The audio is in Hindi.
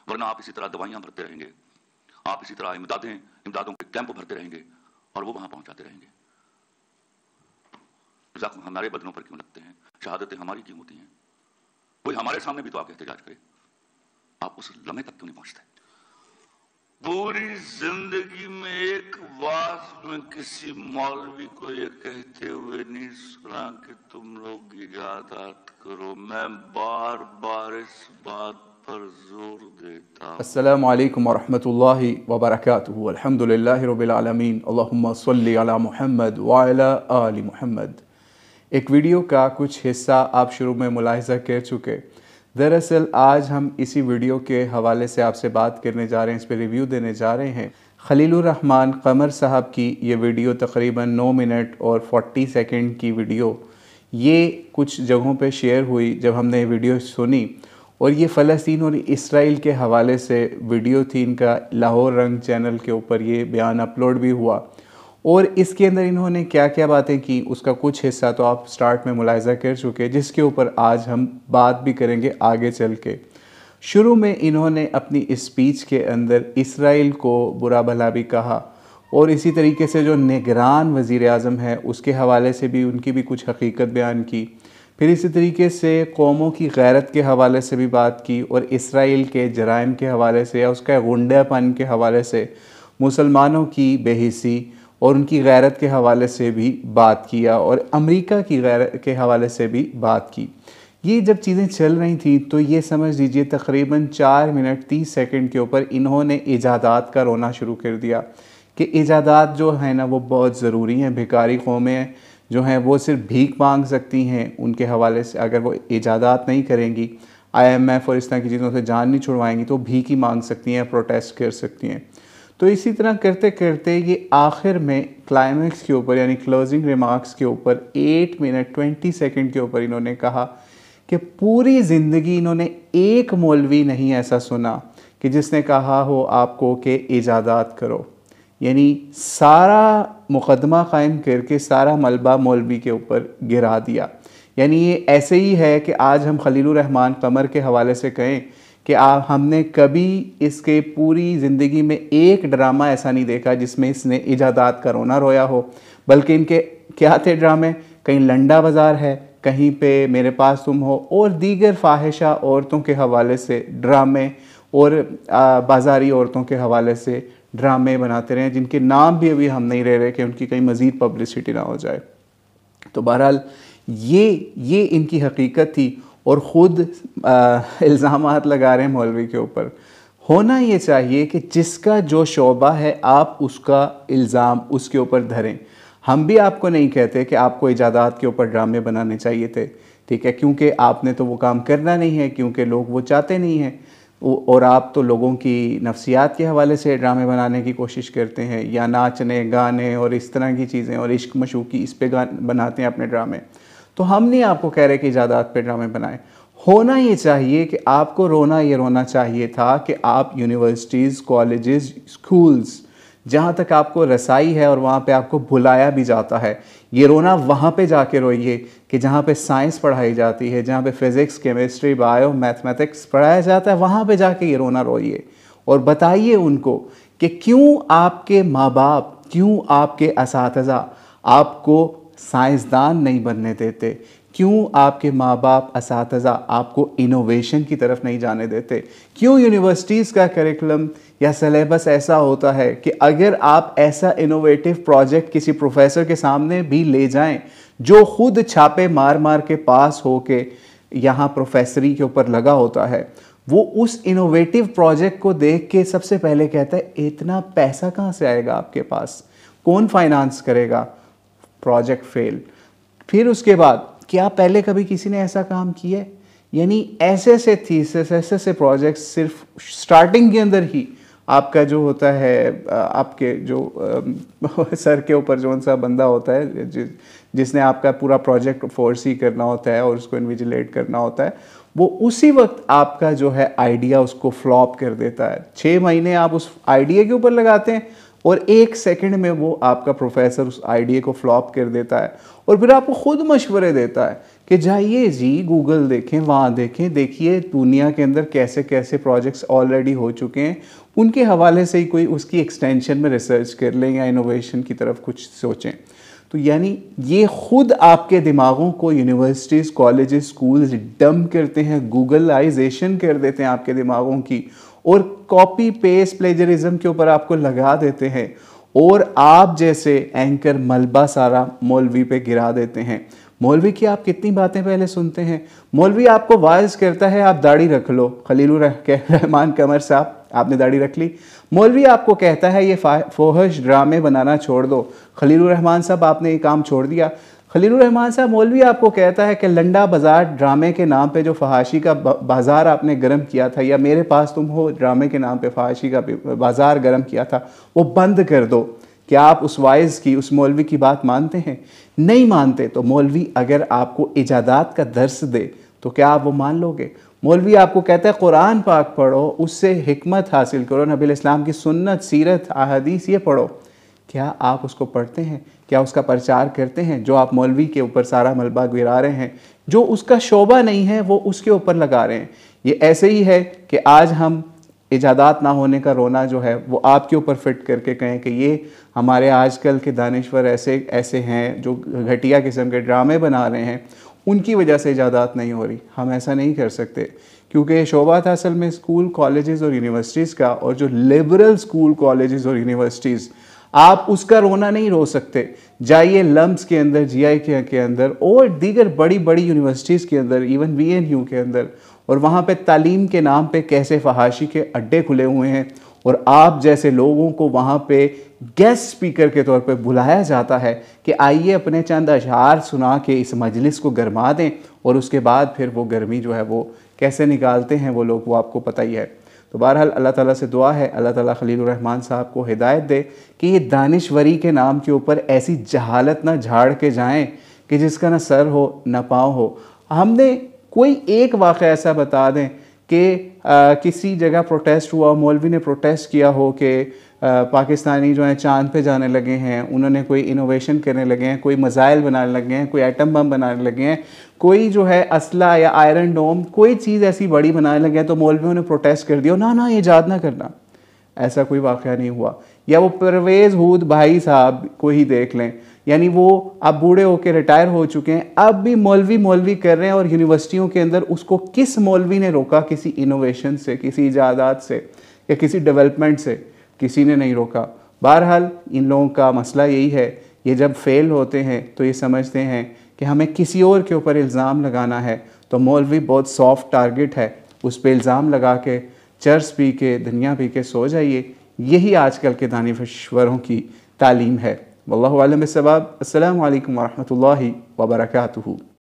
वरना आप इसी तरह दवाइयां भरते रहेंगे, आप इसी तरह इमदादों के कैंप भरते रहेंगे और वो वहां पहुंचाते रहेंगे। जख्म हमारे बदनों पर क्यों लगते हैं, शहादतें हमारी क्यों होती हैं? कोई हमारे सामने भी तो आके एहतजाज करे, आप उस लम्हे तक क्यों नहीं पहुंचते? पूरी जिंदगी में एक बात में किसी मौलवी को ये कहते हुए नहीं सुना कि तुम लोग इजादत करो। मैं बार बार इस बात पर जोर देता हूं। अस्सलामु अलैकुम वरहमतुल्लाहि वबरकातुहू। अल्हम्दुलिल्लाहि रब्बिल आलमीन, अल्लाहुम्मा सल्लि अला मुहम्मद व अला आलि मुहम्मद। एक वीडियो का कुछ हिस्सा आप शुरू में मुलाहिज़ा कर चुके। दरअसल आज हम इसी वीडियो के हवाले से आपसे बात करने जा रहे हैं, इस पर रिव्यू देने जा रहे हैं। खलीलुर रहमान कमर साहब की ये वीडियो तकरीबन 9 मिनट और 40 सेकंड की वीडियो ये कुछ जगहों पे शेयर हुई जब हमने ये वीडियो सुनी, और ये फ़लस्तीन और इसराइल के हवाले से वीडियो थी। इनका लाहौर रंग चैनल के ऊपर ये बयान अपलोड भी हुआ, और इसके अंदर इन्होंने क्या क्या बातें की उसका कुछ हिस्सा तो आप स्टार्ट में मुलाहिज़ा कर चुके, जिसके ऊपर आज हम बात भी करेंगे आगे चल के। शुरू में इन्होंने अपनी स्पीच के अंदर इसराइल को बुरा भला भी कहा, और इसी तरीके से जो निगरान वज़ीर आज़म है उसके हवाले से भी उनकी भी कुछ हकीकत बयान की। फिर इसी तरीके से कौमों की गैरत के हवाले से भी बात की, और इसराइल के जराइम के हवाले से या उसका गुंडापन के हवाले से, मुसलमानों की बेहिसी और उनकी गैरत के हवाले से भी बात किया, और अमेरिका की गैरत के हवाले से भी बात की। ये जब चीज़ें चल रही थी तो ये समझ लीजिए तकरीबन 4 मिनट 30 सेकंड के ऊपर इन्होंने इजादात का रोना शुरू कर दिया कि इजादात जो है ना वो बहुत ज़रूरी हैं। भिखारी कौमें जो हैं वो सिर्फ भीख मांग सकती हैं, उनके हवाले से अगर वो इजादात नहीं करेंगी, IMF और इस तरह की चीज़ों से जान नहीं छुड़वाएंगी तो भीख ही मांग सकती हैं, प्रोटेस्ट कर सकती हैं। तो इसी तरह करते करते ये आखिर में क्लाइमैक्स के ऊपर यानी क्लोजिंग रिमार्क्स के ऊपर 8 मिनट 20 सेकंड के ऊपर इन्होंने कहा कि पूरी ज़िंदगी इन्होंने एक मौलवी नहीं ऐसा सुना कि जिसने कहा हो आपको कि इजादात करो, यानी सारा मुकदमा कायम करके सारा मलबा मौलवी के ऊपर गिरा दिया। यानी ये ऐसे ही है कि आज हम खलीलुर रहमान कमर के हवाले से कहें कि हमने कभी इसके पूरी ज़िंदगी में एक ड्रामा ऐसा नहीं देखा जिसमें इसने इजादात का रोना रोया हो, बल्कि इनके क्या थे ड्रामे, कहीं लंडा बाज़ार है, कहीं पे मेरे पास तुम हो, और दीगर फाहिशा औरतों के हवाले से ड्रामे और बाज़ारी औरतों के हवाले से ड्रामे बनाते रहे, जिनके नाम भी अभी हम नहीं ले रहे कि उनकी कहीं मज़ीद पब्लिसिटी ना हो जाए। तो बहरहाल ये इनकी हकीकत थी, और ख़ुद इल्ज़ामात लगा रहे हैं मौलवी के ऊपर। होना ये चाहिए कि जिसका जो शोबा है आप उसका इल्ज़ाम उसके ऊपर धरें। हम भी आपको नहीं कहते कि आपको इजादात के ऊपर ड्रामे बनाने चाहिए थे, ठीक है, क्योंकि आपने तो वो काम करना नहीं है, क्योंकि लोग वो चाहते नहीं हैं, और आप तो लोगों की नफ्सियात के हवाले से ड्रामे बनाने की कोशिश करते हैं, या नाचने गाने और इस तरह की चीज़ें और इश्क मशूकी इस पे बनाते हैं अपने ड्रामे। तो हम नहीं आपको कह रहे कि इजादात पे ड्रामे बनाएं। होना ये चाहिए कि आपको रोना चाहिए था कि आप यूनिवर्सिटीज़, कॉलेजेस, स्कूल्स जहाँ तक आपको रसाई है और वहाँ पे आपको बुलाया भी जाता है, ये रोना वहाँ पे जाके रोइए कि जहाँ पे साइंस पढ़ाई जाती है, जहाँ पे फिज़िक्स, केमिस्ट्री, बायो, मैथमेटिक्स पढ़ाया जाता है, वहाँ पे जाके ये रोना रोइए और बताइए उनको कि क्यों आपके माँ बाप, क्यों आपके असातिज़ा आपको साइंसदान नहीं बनने देते, क्यों आपके माँ बाप असातिज़ा आपको इनोवेशन की तरफ नहीं जाने देते, क्यों यूनिवर्सिटीज़ का करिकुलम या सिलेबस ऐसा होता है कि अगर आप ऐसा इनोवेटिव प्रोजेक्ट किसी प्रोफेसर के सामने भी ले जाएं जो ख़ुद छापे मार मार के पास हो के यहाँ प्रोफेसरी के ऊपर लगा होता है, वो उस इनोवेटिव प्रोजेक्ट को देख के सबसे पहले कहता है इतना पैसा कहाँ से आएगा आपके पास, कौन फाइनेंस करेगा, प्रोजेक्ट फेल। फिर उसके बाद क्या पहले कभी किसी ने ऐसा काम किया है? यानी ऐसे ऐसे थीसिस, ऐसे ऐसे प्रोजेक्ट्स सिर्फ स्टार्टिंग के अंदर ही आपका जो होता है, आपके जो सर के ऊपर जो सा बंदा होता है जिसने आपका पूरा प्रोजेक्ट फोरसी करना होता है और उसको इन्विजिलेट करना होता है, वो उसी वक्त आपका जो है आइडिया उसको फ्लॉप कर देता है। 6 महीने आप उस आइडिया के ऊपर लगाते हैं और 1 सेकंड में वो आपका प्रोफेसर उस आइडिया को फ्लॉप कर देता है, और फिर आपको खुद मशवरे देता है कि जाइए जी गूगल देखें, वहाँ देखें, देखिए दुनिया के अंदर कैसे कैसे प्रोजेक्ट्स ऑलरेडी हो चुके हैं, उनके हवाले से ही कोई उसकी एक्सटेंशन में रिसर्च कर लें या इनोवेशन की तरफ कुछ सोचें। तो यानी ये खुद आपके दिमागों को यूनिवर्सिटीज़, कॉलेजेस, स्कूल्स डंप करते हैं, गूगलाइजेशन कर देते हैं आपके दिमागों की, और कॉपी पेस्ट प्लेजरिज्म के ऊपर आपको लगा देते हैं, और आप जैसे एंकर मलबा सारा मौलवी पे गिरा देते हैं। मौलवी की आप कितनी बातें पहले सुनते हैं। मौलवी आपको वाइज करता है आप दाढ़ी रख लो, खलीलुर रहमान कमर साहब आपने दाढ़ी रख ली। मौलवी आपको कहता है ये फोहश ड्रामे बनाना छोड़ दो, खलीलुर रहमान साहब आपने ये काम छोड़ दिया। खलीलुर रहमान साहब मौलवी आपको कहता है कि लंडा बाज़ार ड्रामे के नाम पे जो फहाशी का बाज़ार आपने गर्म किया था, या मेरे पास तुम हो ड्रामे के नाम पे फहाशी का बाज़ार गर्म किया था, वो बंद कर दो। क्या आप उस वाइज की, उस मौलवी की बात मानते हैं? नहीं मानते। तो मौलवी अगर आपको इजादात का दर्स दे तो क्या आप वो मान लोगे? मौलवी आपको कहता है कुरान पाक पढ़ो, उससे हिकमत हासिल करो, नबी इस्लाम की सुन्नत, सीरत, अहादीस ये पढ़ो। क्या आप उसको पढ़ते हैं? क्या उसका प्रचार करते हैं? जो आप मौलवी के ऊपर सारा मलबा गिरा रहे हैं, जो उसका शोबा नहीं है वो उसके ऊपर लगा रहे हैं। ये ऐसे ही है कि आज हम इजादात ना होने का रोना जो है वो आपके ऊपर फिट करके कहें कि ये हमारे आजकल के दानिश्वर ऐसे ऐसे हैं जो घटिया किस्म के ड्रामे बना रहे हैं, उनकी वजह से इजादात नहीं हो रही। हम ऐसा नहीं कर सकते, क्योंकि ये शोबा था असल में स्कूल, कॉलेजेस और यूनिवर्सिटीज़ का, और जो लिबरल स्कूल, कॉलेजेस और यूनिवर्सिटीज़, आप उसका रोना नहीं रो सकते। जाइए लम्स के अंदर, GI के अंदर और दीगर बड़ी बड़ी यूनिवर्सिटीज़ के अंदर, इवन VNU के अंदर, और वहाँ पे तालीम के नाम पे कैसे फहाशी के अड्डे खुले हुए हैं, और आप जैसे लोगों को वहाँ पे गेस्ट स्पीकर के तौर पे बुलाया जाता है कि आइए अपने चंद अशआर सुना के इस मजलिस को गरमा दें, और उसके बाद फिर वो गर्मी जो है वो कैसे निकालते हैं वो लोग, वो आपको पता ही है। तो बहरहाल अल्लाह ताला से दुआ है, अल्लाह ताला खलीलुर रहमान साहब को हिदायत दे कि ये दानिश्वरी के नाम के ऊपर ऐसी जहालत ना झाड़ के जाएं कि जिसका ना सर हो ना पाँव हो। हमने कोई एक वाक़या ऐसा बता दें कि किसी जगह प्रोटेस्ट हुआ, मौलवी ने प्रोटेस्ट किया हो कि पाकिस्तानी जो हैं चाँद पे जाने लगे हैं, उन्होंने कोई इनोवेशन करने लगे हैं, कोई मिसाइल बनाने लगे हैं, कोई एटम बम बनाने लगे हैं, कोई जो है असला या आयरन डोम, कोई चीज़ ऐसी बड़ी बनाने लगे हैं, तो मौलवियों ने प्रोटेस्ट कर दिया, ना ये ईजाद ना करना। ऐसा कोई वाक़या नहीं हुआ। या वो परवेज़ हूद भाई साहब को ही देख लें, यानी वो अब बूढ़े होकर रिटायर हो चुके हैं, अब भी मौलवी कर रहे हैं, और यूनिवर्सिटियों के अंदर उसको किस मौलवी ने रोका? किसी इनोवेशन से, किसी इजादात से या किसी डेवलपमेंट से? किसी ने नहीं रोका। बहरहाल इन लोगों का मसला यही है, ये जब फेल होते हैं तो ये समझते हैं कि हमें किसी और के ऊपर इल्ज़ाम लगाना है, तो मौलवी बहुत सॉफ्ट टारगेट है, उस पर इल्ज़ाम लगा के चर्स पी के, दुनिया पी के सो जाइए। यही आजकल के दानिश्वरों की तालीम है। वल्लाहु आलम बिस्सवाब। अस्सलामु अलैकुम वरहमतुल्लाहि वबरकातुहू।